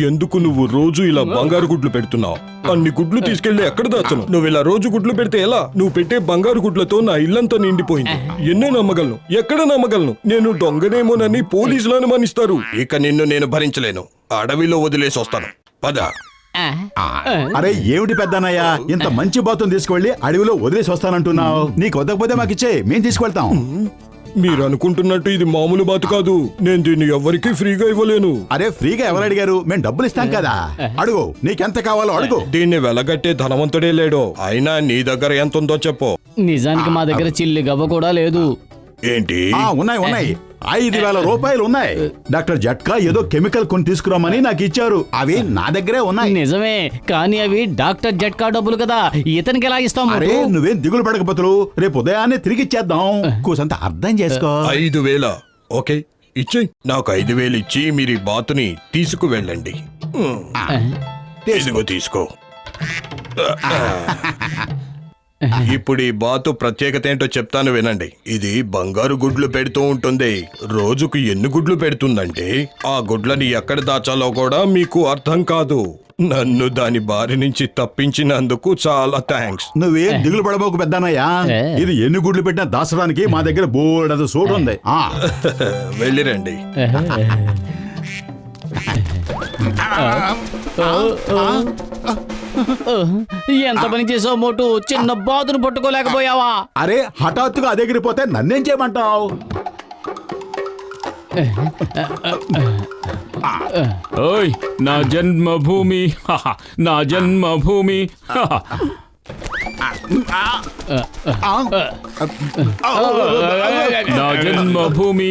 ఎందుకు నువ్వు రోజు ఇలా బంగారు గుడ్లు పెడుతున్నావు? అన్ని గుడ్లు తీసుకెళ్లి ఎక్కడ దాచను? నువ్వు ఇలా రోజు గుడ్లు పెడితే ఎలా? నువ్వు పెట్టే బంగారు గుడ్లతో నా ఇల్లంతా నిండిపోయింది. ఎన్నో నమ్మగలను, ఎక్కడ నమ్మగలను? నేను దొంగనేమోనని పోలీసులు అనుమానిస్తారు. ఇక నిన్ను నేను భరించలేను. అడవిలో వదిలేసి వస్తాను. పద. అరే ఏమిటి పెద్దన్నయ్య, ఇంత మంచి బాతుని తీసుకువెళ్ళి అడవిలో వదిలేసి వస్తానంటున్నావు? నీకు వద్దకపోతే మాకు ఇచ్చే, మేము తీసుకెళ్తాం. మీరు అనుకుంటున్నట్టు ఇది మామూలు బాతు కాదు. నేను దీన్ని ఎవరికి ఫ్రీగా ఇవ్వలేను. అరే ఫ్రీగా ఎవరు అడిగారు? మేము డబ్బులు ఇస్తాం కదా. అడుగు, నీకెంత కావాలో అడుగు. దీన్ని వెలగట్టే ధనవంతుడే లేడు. అయినా నీ దగ్గర ఎంత ఉందో చెప్పు. నిజానికి మా దగ్గర చిల్లి గవ్వ కూడా లేదు. ఏంటి? ఉన్నాయి ఉన్నాయి, 5,000 రూపాయలు ఉన్నాయి. డాక్టర్ జట్కా ఏదో కెమికల్ కొని తీసుకురామని నాకు ఇచ్చారు. అవి నా దగ్గరే ఉన్నాయి. నిజమే, కానీ అవి డాక్టర్ జట్కా డబ్బులు కదా, ఇతనికి ఎలా ఇస్తాం? అరే నువ్వేం దిగులు పడకపోతులు, రేపు ఉదయాన్నే తిరిగి ఇచ్చేద్దాం. కూసంత అర్థం చేసుకో. 5,000 ఓకే, ఇచ్చేయి. నాకు 5,000 ఇచ్చి మీరు ఈ బాతుని తీసుకువెళ్ళండి. ఇదిగో తీసుకో. ఇప్పుడు ఈ బాతు ప్రత్యేకత ఏంటో చెప్తాను వినండి. ఇది బంగారు గుడ్లు పెడుతూ ఉంటుంది. రోజుకు ఎన్ని గుడ్లు పెడుతుందంటే ఆ గుడ్లని ఎక్కడ దాచాలో కూడా మీకు అర్థం కాదు. నన్ను దాని బారి నుంచి తప్పించినందుకు చాలా థ్యాంక్స్. నువ్వేం దిగులు పడబోకు పెద్దన్నయ్యా. ఇది ఎన్ని గుడ్లు పెట్టినా దాచడానికి మా దగ్గర బోర్డు సోడు ఉంది. వెళ్ళిరండి. ఎంత పని చేసావు మోటు, చిన్న బాతును పట్టుకోలేకపోయావా? అరే హఠాత్తుగా అదెగిరిపోతే నన్నేం చేయమంటావు? ఓయ్ నా జన్మభూమి, నా జన్మభూమి. నా జన్మభూమి,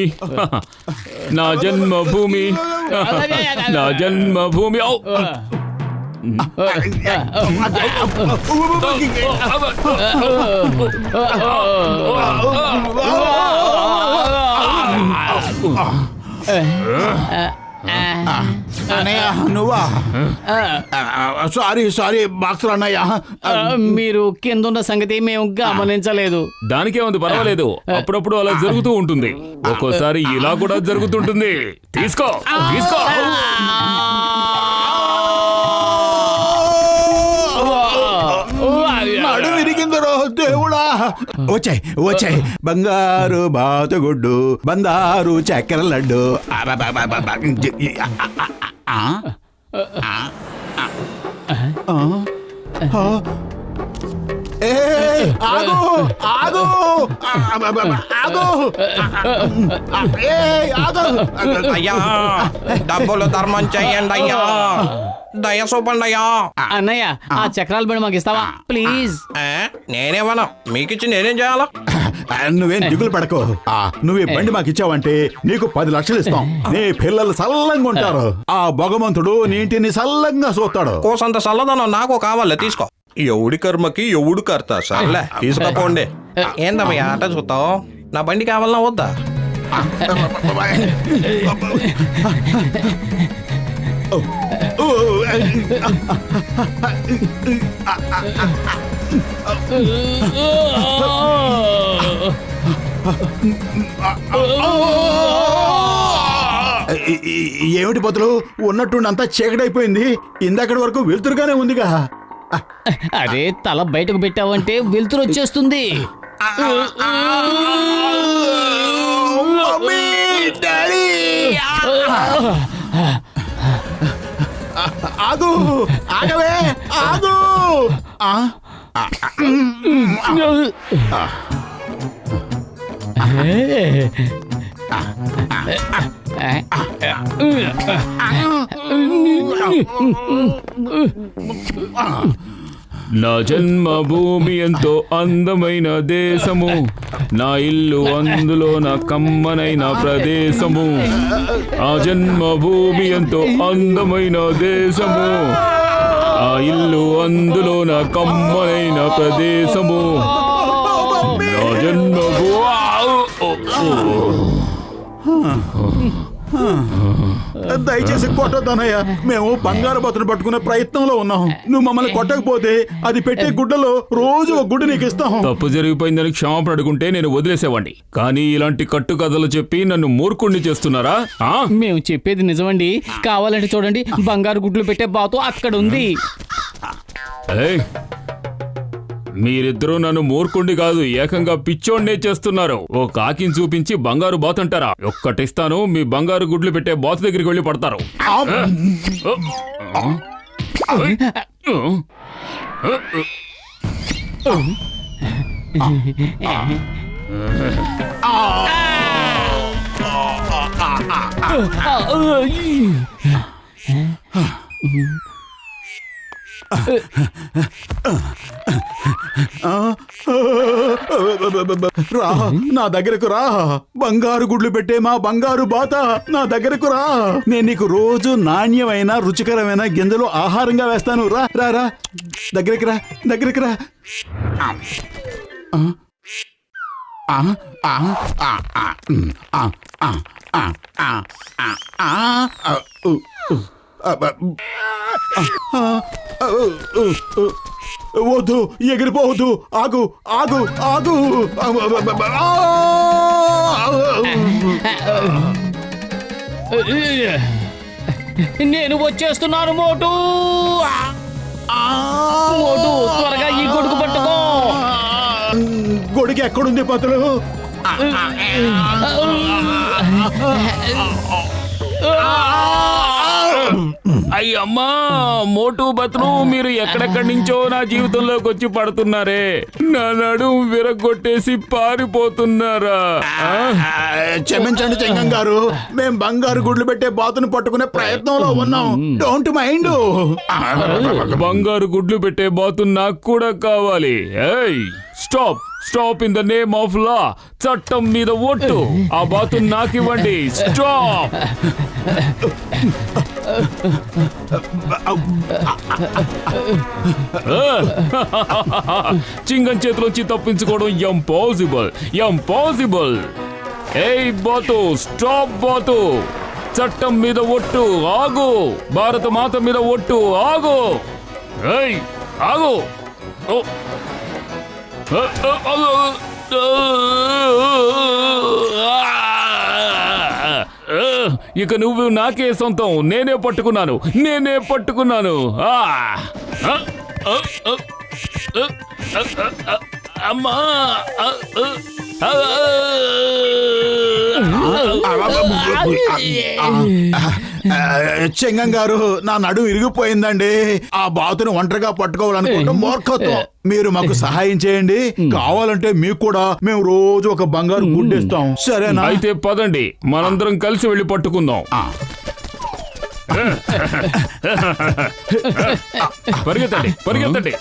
నా జన్మభూమి, నా జన్మభూమి. అన్నయ్య నువ్వా? సారీ బాక్సులు అన్నయ్య. మీరు కిందున్న సంగతి మేము గమనించలేదు. దానికేముంది, పర్వాలేదు. అప్పుడప్పుడు అలా జరుగుతూ ఉంటుంది. ఒక్కోసారి ఇలా కూడా జరుగుతుంటుంది. తీసుకో తీసుకో. నడు విరిగిందరో దేవుడా. వచ్చాయి వచ్చాయి, బంగారు బాతుగుడ్డు, బందారు చక్కెర లడ్డు. ఆగు ఆగు ఆగు. అయ్యా డబ్బులు ధర్మం చెయ్యండి అయ్యా, దయ చూపండి అయ్యా. అన్నయ్య ఆ చక్రాల బండి మాకు ఇస్తావా ప్లీజ్? నేనేమన్నా మీకిచ్చి నేనేం చేయాలా? నువ్వేం దిగులు పడకు. నువ్వు ఈ బండి మాకు ఇచ్చావంటే నీకు 10 లక్షలు ఇస్తాం. నీ పిల్లలు సల్లంగా ఉంటారు. ఆ భగవంతుడు నీ ఇంటిని సల్లంగా చూస్తాడు. కోసంత చల్లదనం నాకు కావాలి, తీసుకో. ఎవడి కర్మకి ఎవడు కర్తా సర్లే, తీసుకోపోండి. ఏందమ్మయ్య ఆట చూస్తావు? నా బండి కావాలన్నా వద్దా? ఏమిటి పోతులు, ఉన్నట్టుండి అంతా చీకటైపోయింది. ఇందాకటి వరకు వెలుతురుగానే ఉందిగా. అరే తల బయటకు పెట్టావంటే వెలుతురు వచ్చేస్తుంది. ఆగు ఆగవే ఆగు. నా జన్మభూమి ఎంతో అందమైన దేశము, నా ఇల్లు అందులో నా కమ్మనైన ప్రదేశము. ఆ జన్మభూమి ఎంతో అందమైన దేశము, ఆ ఇల్లు అందులో నా కమ్మనైన ప్రదేశము. నా జన్మభూమి. దయచేసి కొట్టొద్దన్నయ్య. మేము బంగారు బాతును పట్టుకునే ప్రయత్నంలో ఉన్నాం. నువ్వు మమ్మల్ని కొట్టకపోతే అది పెట్టే గుడ్డలో రోజు ఒక గుడ్డు నీకు ఇస్తాం. తప్పు జరిగిపోయిందని క్షమాపణ అడుగుంటే నేను వదిలేసేవాడిని, కానీ ఇలాంటి కట్టుకథలు చెప్పి నన్ను మూర్ఖుణ్ణి చేస్తున్నారా? మేము చెప్పేది నిజమండి. కావాలంటే చూడండి, బంగారు గుడ్లు పెట్టే బాతు అక్కడ ఉంది. ఏయ్, మీరిద్దరూ నన్ను మూర్ఖుండి కాదు, ఏకంగా పిచ్చోడ్నే చేస్తున్నారు. ఓ కాకిని చూపించి బంగారు బాతు అంటారా? ఒక్కటిస్తాను, మీ బంగారు గుడ్లు పెట్టే బాతు దగ్గరికి వెళ్ళి పడతారు. రా, నా దగ్గరకు రా. బంగారు గుడ్లు పెట్టే మా బంగారు బాత నా దగ్గరకు రా. నేను నీకు రోజు నాణ్యమైన రుచికరమైన గింజలు ఆహారంగా వేస్తాను. రా రా రా, దగ్గరికి రా, దగ్గరికి రా. వద్దు, ఎగిరిపోవద్దు. ఆగు ఆగు ఆగు. నేను వచ్చేస్తున్నాను మోటు. మోటు, త్వరగా ఈ గొడుగు పట్టుకో. గొడుగు ఎక్కడుంది పతులు? అయ్యమ్మా, మోటు బతులు, మీరు ఎక్కడెక్కడి నుంచో నా జీవితంలోకి వచ్చి పడుతున్నారే. నా నడుము విరగొట్టేసి పారిపోతున్నారా? క్షమించండి చెంగం గారు, మేం బంగారు గుడ్లు పెట్టే బాతును పట్టుకునే ప్రయత్నంలో ఉన్నాం. Don't mind. బంగారు గుడ్లు పెట్టే బాతు నాకు కూడా కావాలి. ఏయ్, stop stop, in the name of law. చట్టం మీద ఒట్టు. ఆ బాతు నాకివ్వండి. స్టాప్. చింగం చేతిలోంచి తప్పించుకోవడం ఇంపాసిబుల్, ఇంపాసిబుల్. ఏయ్ బాతు, స్టాప్ బాతు. చట్టం మీద ఒట్టు. ఆగు. భారత మాత మీద ఒట్టు. ఆగు. ఏయ్, ఆగు. ఓ, ఇక నువ్వు నాకే సొంతం. నేనే పట్టుకున్నాను, నేనే పట్టుకున్నాను. అమ్మా, చెంగం గారు, నా నడు ఇరిగిపోయిందండి. ఆ బాతును ఒంటరిగా పట్టుకోవాలనుకుంటాం మూర్ఖత్వం. మీరు మాకు సహాయం చేయండి. కావాలంటే మీకు కూడా మేము రోజు ఒక బంగారు గుడ్డిస్తాం. సరేనా? అయితే పదండి, మనందరం కలిసి వెళ్ళి పట్టుకుందాం. పరిగెత్తండి, పరిగెత్తండి.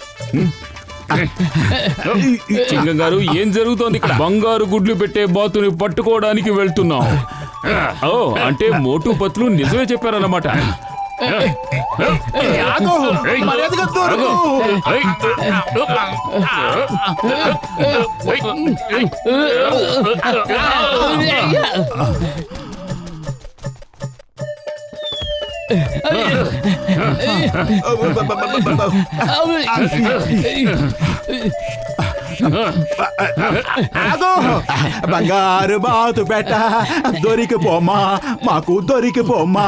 చింగం గారు, ఏం జరుగుతోంది ఇక్కడ? బంగారు గుడ్లు పెట్టే బాతుని పట్టుకోవడానికి వెళ్తున్నాం. ఓ, అంటే మోటు పత్లు నిజమే చెప్పారన్నమాట. బంగారు బాతు పెట్ట దొరికిపోమ్మా, మాకు దొరికిపోమ్మా.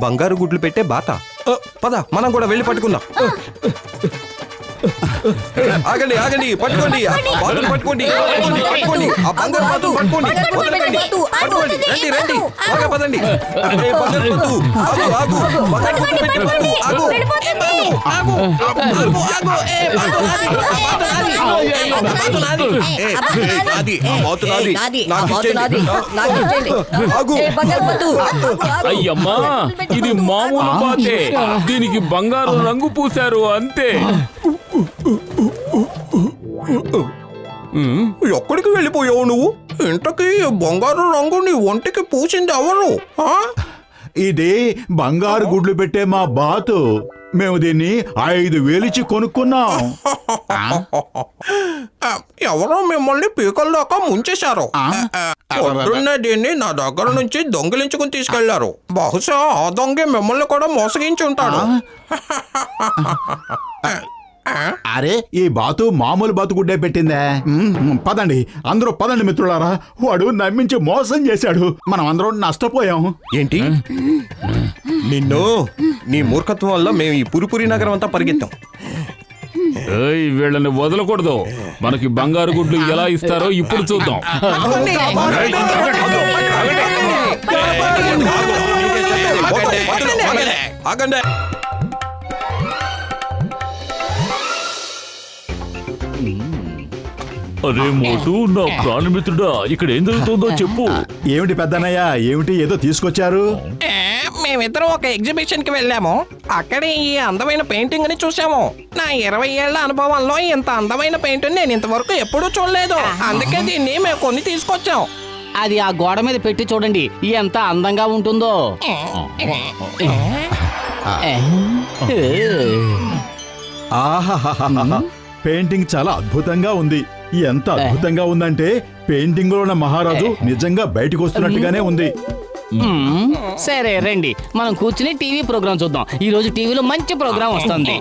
బంగారు గుడ్లు పెట్టే బాత. పద, మనం కూడా వెళ్ళి పట్టుకుందాం. ఆగండి ఆగండి, పట్టుకోండి. ఆ బాతుని పట్టుకోండి, పట్టుకోండి. ఆ బంగారు బాతుని పట్టుకోండి. వదలకండి, పట్టుకోండి. రండి రండి, త్వరగా పదండి. ఏ బంగారు బాతు, ఆగు ఆగు. బంగారు గుడ్లు పెట్టే బాతు, ఆగు. ఏ బాతు, ఆగు. ఆగు, ఆగు. ఏ బాతు నాది. ఆ బాతు నాది. ఆ బాతు నాది. ఏ నాది. ఆ బాతు నాది. నాకు ఇచ్చేయండి. ఆగు. అయ్యమ్మా, ఇది మామూలు బాతే. దీనికి బంగారు రంగు పూశారు అంతే. ఎక్కడికి వెళ్ళిపోయావు నువ్వు? ఇంతకీ బంగారు రంగు నీ ఒంటికి పూసింది ఎవరు? ఇది బంగారు గుడ్లు పెట్టే మా బాతు. మేము దీన్ని 5,000 ఇచ్చి కొనుక్కున్నాం. ఎవరో మిమ్మల్ని పీకల దాకా ముంచేశారు. పొద్దున్నే దీన్ని నా దగ్గర నుంచి దొంగిలించుకుని తీసుకెళ్లారు. బహుశా ఆ దొంగే మిమ్మల్ని కూడా మోసగించి ఉంటాడు. అరే ఈ బాతు మామూలు బాతుగుడ్డే పెట్టిందే. పదండి అందరూ పదండి మిత్రులారా, వాడు నమ్మించి మోసం చేశాడు. మనం అందరం నష్టపోయాం. ఏంటి నిన్ను నీ మూర్ఖత్వం వల్ల మేము ఈ పురిపురి నగరం అంతా పరిగెత్తాం. ఏయ్, వీళ్ళని వదలకూడదు. మనకి బంగారు గుడ్లు ఎలా ఇస్తారో ఇప్పుడు చూద్దాం. ఆగండి. అరే మోటు, నా ప్రాణమిత్రుడా, ఇక్కడ ఏం జరుగుతుందో చెప్పు. ఏమిటి పెద్దన్నయ్య, ఏమిటి ఏదో తీసుకొచ్చారు? మేమిద్దరం ఒక ఎగ్జిబిషన్ కి వెళ్ళాము. అక్కడే ఈ అందమైన పెయింటింగ్ ని చూసాము. నా 20 ఏళ్ల అనుభవంలో ఇంత అందమైన పెయింటింగ్ నేను ఇంతవరకు ఎప్పుడూ చూడలేదు. అందుకే దీన్ని మేము కొన్ని తీసుకొచ్చాం. అది ఆ గోడ మీద పెట్టి చూడండి, ఎంత అందంగా ఉంటుందో. ఆహాహాహా, పెయింటింగ్ చాలా అద్భుతంగా ఉంది. ఎంత అద్భుతంగా ఉందంటే పెయింటింగ్ లో ఉన్న మహారాజు నిజంగా బయటకు వస్తున్నట్టుగానే ఉంది. సరే రండి, మనం కూర్చుని టీవీ ప్రోగ్రామ్ చూద్దాం. ఈ రోజు టీవీలో మంచి ప్రోగ్రామ్ వస్తుంది.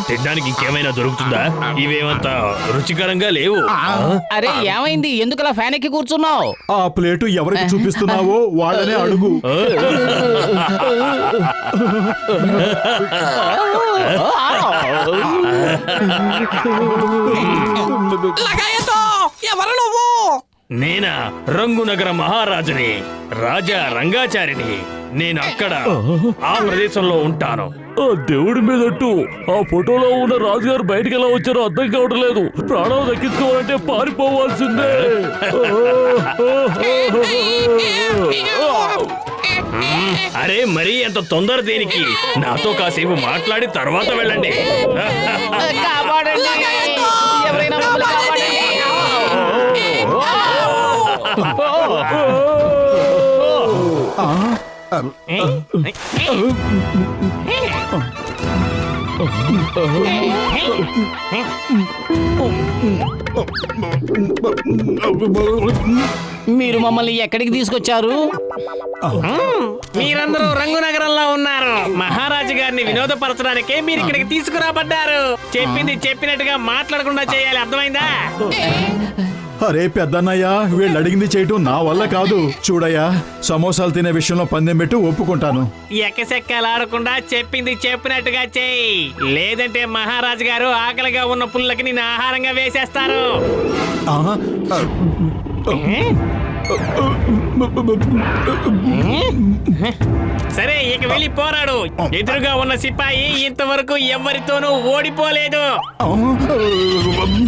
తినడానికి ఇంకేమైనా దొరుకుతుందా? ఇవేమంత రుచికరంగా లేవు. అరే ఏమైంది, ఎందుకలా ఫ్యాన్ ఎక్కి కూర్చున్నావు? ఆ ప్లేటు ఎవరికి చూపిస్తున్నావో వాళ్ళనే అడుగు. ఎవరు నువ్వు? నేనా రంగునగర మహారాజుని, రాజా రంగాచారిని. నేను అక్కడ ఆ ప్రదేశంలో ఉంటాను. దేవుడి మీదట్టు ఆ ఫోటోలో ఉన్న రాజుగారు బయటికి ఎలా వచ్చారో అర్థం కావడం లేదు. ప్రాణం దక్కించుకోవాలంటే పారిపోవాల్సిందే. అరే మరీ ఎంత తొందర దేనికి? నాతో కాసేపు మాట్లాడి తర్వాత వెళ్ళండి. కాపాడండి, ఎవరైనా మమ్మల్ని కాపాడండి. మీరు మమ్మల్ని ఎక్కడికి తీసుకొచ్చారు? మీరందరూ రంగునగరంలో ఉన్నారు. మహారాజు గారిని వినోదపరచడానికే మీరు ఇక్కడికి తీసుకురాబడ్డారు. చెప్పింది చెప్పినట్టుగా మాట్లాడకుండా చేయాలి, అర్థమైందా? అరే పెద్దన్నయ్య, వీళ్ళు అడిగింది చేయటం నా వల్ల కాదు. చూడయ్యా, సమోసాలు తినే విషయంలో పందెం పెట్టు, ఒప్పుకుంటాను. ఎక్కసెక్కలు ఆడకుండా చెప్పింది చెప్పినట్టుగా చెయ్యి, లేదంటే మహారాజు గారు ఆకలిగా ఉన్న పుల్లకి నిన్ను ఆహారంగా వేసేస్తారు. సరే, ఇక వెళ్ళి పోరాడు. ఎదురుగా ఉన్న సిపాయి ఇంతవరకు ఎవరితోనూ ఓడిపోలేదు.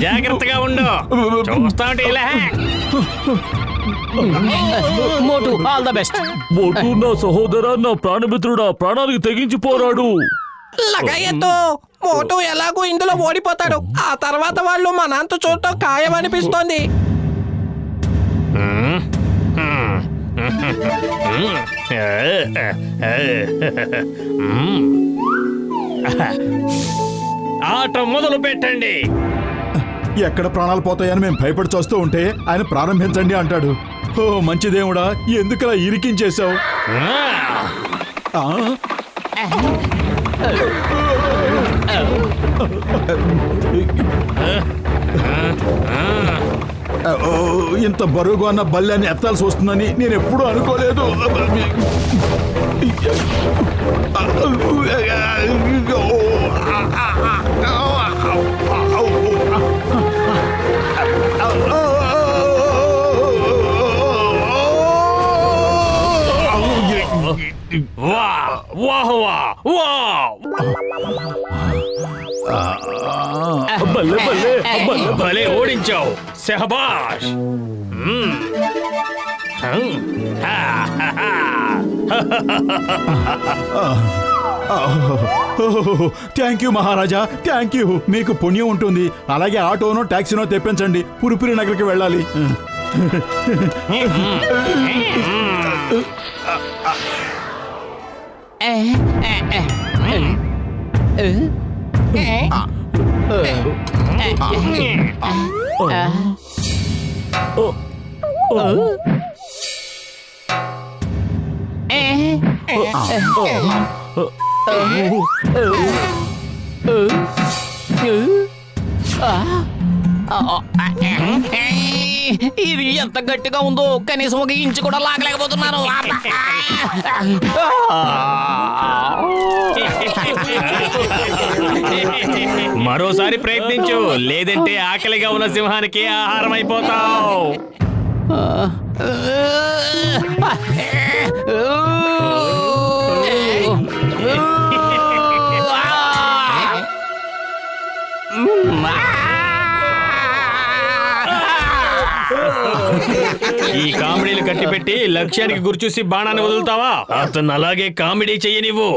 జాగ్రత్తగా ఉండు. చూస్తా ఉంటే ఇలా. మోటు, ఆల్ ద బెస్ట్. మోటు నా సహోదరా, నా ప్రాణమిత్రుడా, ప్రాణానికి తెగించి పోరాడు. లగాయతో మోటు ఎలాగో ఇందులో ఓడిపోతాడు. ఆ తర్వాత వాళ్ళు మా నాన్నతో చూడటం ఖాయమనిపిస్తోంది. ఆట మొదలు పెట్టండి. ఎక్కడ ప్రాణాలు పోతాయని మేము భయపడి చూస్తూ ఉంటే ఆయన ప్రారంభించండి అంటాడు. ఓ మంచి దేవుడా, ఎందుకలా ఇరికించేశావు? ఇంత బరువుగా ఉన్న బల్యాన్ని ఎత్తాల్సి వస్తుందని నేను ఎప్పుడూ అనుకోలేదు. వాహ్ భలే భలే భలే ఓడించావు శహబాష్ థ్యాంక్ యూ మహారాజా, థ్యాంక్ యూ. మీకు పుణ్యం ఉంటుంది. అలాగే ఆటోనో టాక్సీనో తెప్పించండి, పురిపురి నగర్కి వెళ్ళాలి. ఇది ఎంత గట్టిగా ఉందో కనీసం ఒక ఇంచు కూడా లాగలేకపోతున్నాను. మరోసారి ప్రయత్నించు, లేదంటే ఆకలిగా ఉన్న సింహానికి ఆహారం అయిపోతావు. ఈ కామెడీలు కట్టిపెట్టి లక్ష్యానికి గురిచూసి బాణాన్ని వదులుతావా? అతను అలాగే కామెడీ చెయ్యనివ్వు.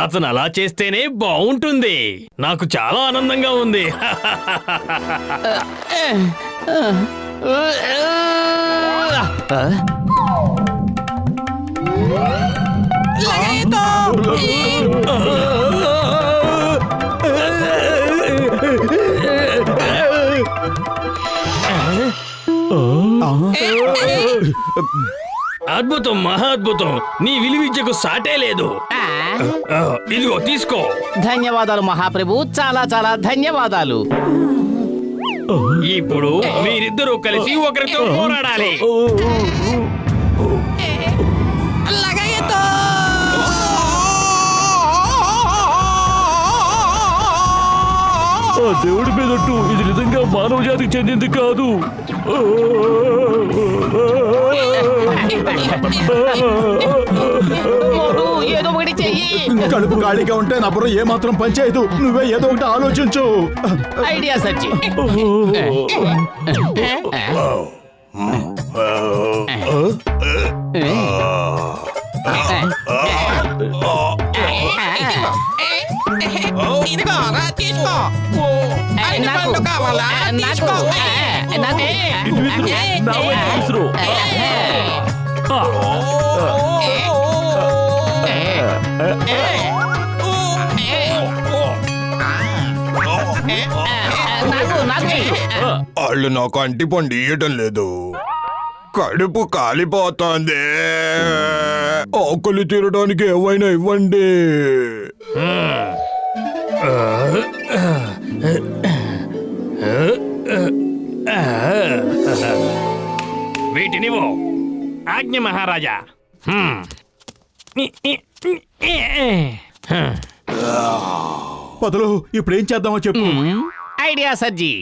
అతను అలా చేస్తేనే బాగుంటుంది. నాకు చాలా ఆనందంగా ఉంది. అద్భుతం, మహాద్భుతం. నీ విలువిద్యకు సాటే లేదు. ఇదిగో తీసుకో. ధన్యవాదాలు మహాప్రభు, చాలా చాలా ధన్యవాదాలు. ఇప్పుడు మీరిద్దరూ కలిసి ఒకరితో పోరాడాలి. దేవుడి మీదట్టు ఇది నిజంగా మానవ జాతికి చెందింది కాదు. ఏదో ఒకటి చెయ్యి. కడుపు ఖాళీగా ఉంటే నా బుర్ర ఏ మాత్రం పనిచేయదు. నువ్వే ఏదో ఒకటి ఆలోచించు. ఐడియా సచ్చి. వాళ్ళు నాకు అంటిపండు ఇయ్యటం లేదు. కడుపు కాలిపోతోంది. ఆకలి తీరడానికి ఏవైనా ఇవ్వండి. వీటినివో. ఆజ్ఞ మహారాజా. పదలు ఇప్పుడు ఏం చేద్దామో చెప్పు. ఐడియా సజ్జీ.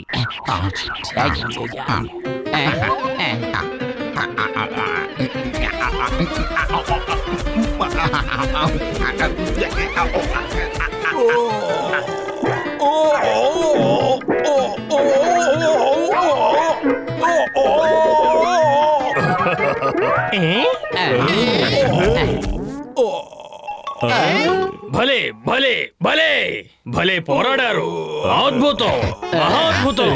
భలే భలే భలే భలే పోరాడారు. అద్భుతం, మహాద్భుతం.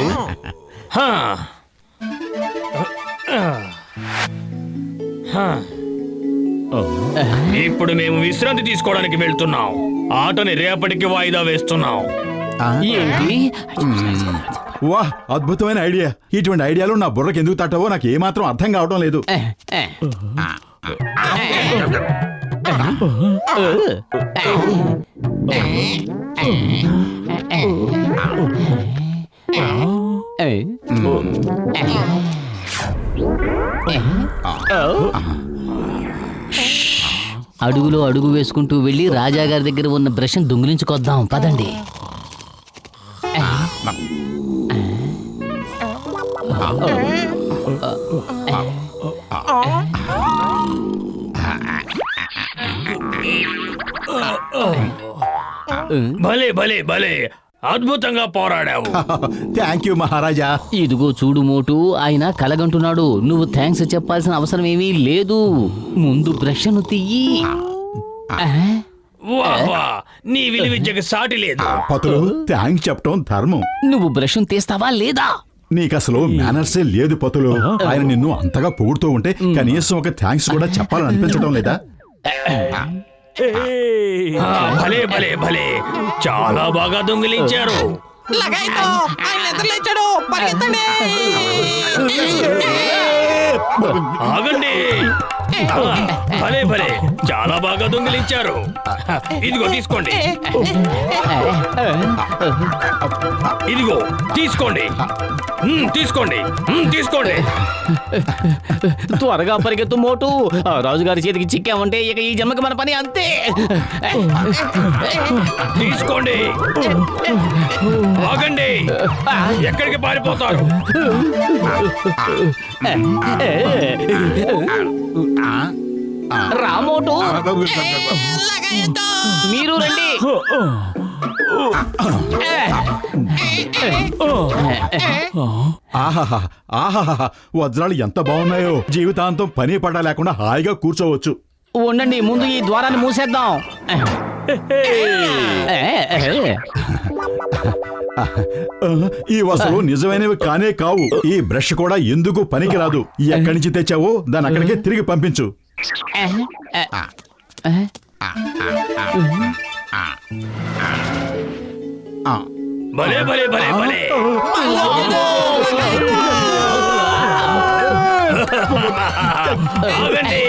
ఇప్పుడు మేము విశ్రాంతి తీసుకోవడానికి వెళ్తున్నాం. ఆటని రేపటికి వాయిదా వేస్తున్నాం. ఏంటి? వాహ్, అద్భుతమైన ఐడియా. ఇటువంటి ఐడియాలు నా బుర్రకి ఎందుకు తట్టవో నాకు ఏమాత్రం అర్థం కావడం లేదు. అడుగులో అడుగు వేసుకుంటూ వెళ్ళి రాజాగారి దగ్గర ఉన్న బ్రష్ దొంగిలించుకొద్దాం. పదండి. భలే భలే భలే అద్భుతంగా పోరాడావు. థ్యాంక్ యూ మహారాజా. ఇదిగో చూడు మోటు, ఆయన కలగంటున్నాడు. నువ్వు థ్యాంక్స్ చెప్పాల్సిన అవసరం ఏమీ లేదు. ముందు బ్రష్ను తీయి. వాహ్ వాహ్, నీ విలువిద్యకు సాటి లేదు. పతులు, థ్యాంక్స్ చెప్పడం ధర్మం. నువ్వు బ్రష్ను తీస్తావా లేదా? నీకసలు మేనర్సే లేదు పతులు. ఆయన నిన్ను అంతగా పొగుడుతూ ఉంటే కనీసం ఒక థ్యాంక్స్ కూడా చెప్పాలని అనిపించడం లేదా? భలే భలే భలే, చాలా బాగా దొంగిలించారు. ఆగండి. భలే భలే, చాలా బాగా దొంగిలించారు. ఇదిగో తీసుకోండి. ఇదిగో తీసుకోండి. తీసుకోండి. తీసుకోండి. త్వరగా పరిగెత్తు మోటు. ఆ రాజుగారి చేతికి చిక్కామంటే ఇక ఈ జన్మకి మన పని అంతే. తీసుకోండి. ఆగండి. ఎక్కడికి పారిపోతారు? రామోటు, మీరు రండి. ఆహాహా ఆహాహా, వజ్రాలు ఎంత బాగున్నాయో. జీవితాంతం పని పడ లేకుండా హాయిగా కూర్చోవచ్చు. ఉండండి, ముందు ఈ ద్వారాన్ని మూసేద్దాం. ఈ వసలు నిజమైనవి కానే కావు. ఈ బ్రష్ కూడా ఎందుకు పనికిరాదు. ఎక్కడి నుంచి తెచ్చావో దాన్ని అక్కడికే తిరిగి పంపించు. భలే భలే భలే భలే. ఆగండి.